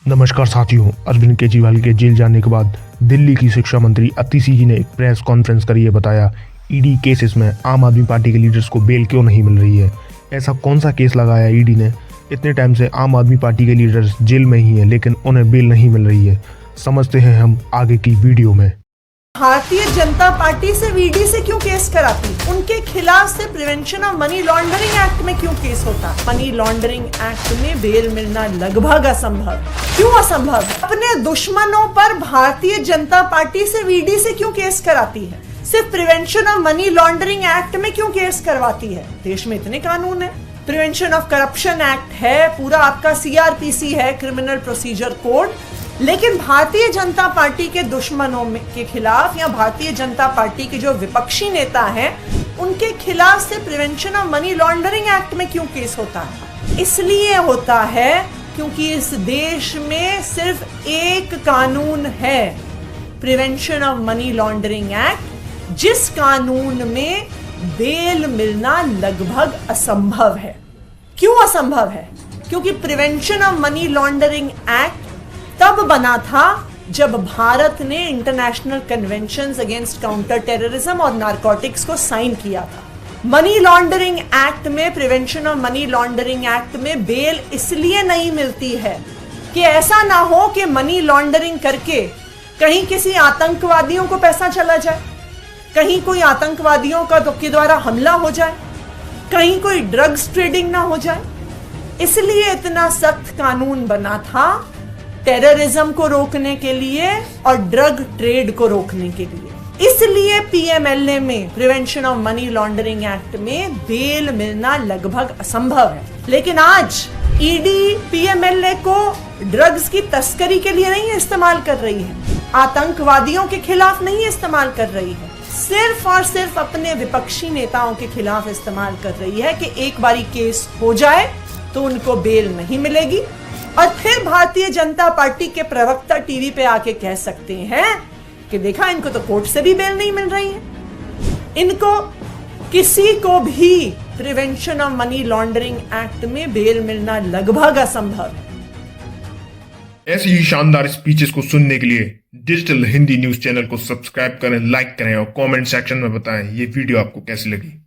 नमस्कार साथियों, अरविंद केजरीवाल के जेल जाने के बाद दिल्ली की शिक्षा मंत्री अतिशी जी ने एक प्रेस कॉन्फ्रेंस करी है। बताया ईडी केसेस में आम आदमी पार्टी के लीडर्स को बेल क्यों नहीं मिल रही है। ऐसा कौन सा केस लगाया ईडी ने। इतने टाइम से आम आदमी पार्टी के लीडर्स जेल में ही हैं लेकिन उन्हें बेल नहीं मिल रही है। समझते हैं हम आगे की वीडियो में। भारतीय जनता पार्टी से ईडी से क्यों केस कराती, उनके खिलाफ से prevention of money laundering act में क्यों केस होता। मनी लॉन्ड्रिंग एक्ट में बेल मिलना लगभग असंभव। क्यों असंभव? अपने दुश्मनों पर भारतीय जनता पार्टी से ईडी से क्यों केस कराती है। सिर्फ prevention of money laundering act में क्यों केस करवाती है। देश में इतने कानून है, प्रिवेंशन ऑफ करप्शन एक्ट है, पूरा आपका सीआरपीसी है, क्रिमिनल प्रोसीजर कोड, लेकिन भारतीय जनता पार्टी के दुश्मनों के खिलाफ या भारतीय जनता पार्टी के जो विपक्षी नेता हैं उनके खिलाफ से prevention of money laundering act में क्यों केस होता है। इसलिए होता है क्योंकि इस देश में सिर्फ एक कानून है, prevention of money laundering act, जिस कानून में बेल मिलना लगभग असंभव है। क्यों असंभव है? क्योंकि prevention of money laundering act तब बना था जब भारत ने international conventions against counter terrorism और नारकोटिक्स को साइन किया था। मनी लॉन्ड्रिंग एक्ट में, prevention of money laundering act में बेल इसलिए नहीं मिलती है कि ऐसा ना हो कि मनी लॉन्ड्रिंग करके कहीं किसी आतंकवादियों को पैसा चला जाए, कहीं कोई आतंकवादियों का के द्वारा हमला हो जाए, कहीं कोई ड्रग्स ट्रेडिंग ना हो जाए। इसलिए इतना सख्त कानून बना था टेररिज्म को रोकने के लिए और ड्रग ट्रेड को रोकने के लिए। इसलिए पीएमएलए में, prevention of money laundering act में बेल मिलना लगभग असंभव है। लेकिन आज ईडी पीएमएलए को ड्रग्स की तस्करी के लिए नहीं इस्तेमाल कर रही है, आतंकवादियों के खिलाफ नहीं इस्तेमाल कर रही है, सिर्फ और सिर्फ अपने विपक्षी नेताओं के खिलाफ इस्तेमाल कर रही है कि एक बारी केस हो जाए तो उनको बेल नहीं मिलेगी और फिर भारतीय जनता पार्टी के प्रवक्ता टीवी पे आके कह सकते हैं कि देखा, इनको तो कोर्ट से भी बेल नहीं मिल रही है। इनको किसी को भी prevention of money laundering act में बेल मिलना लगभग असंभव है। ऐसी ही शानदार स्पीचेस को सुनने के लिए डिजिटल हिंदी न्यूज चैनल को सब्सक्राइब करें, लाइक करें और कमेंट सेक्शन में बताएं ये वीडियो आपको कैसी लगी।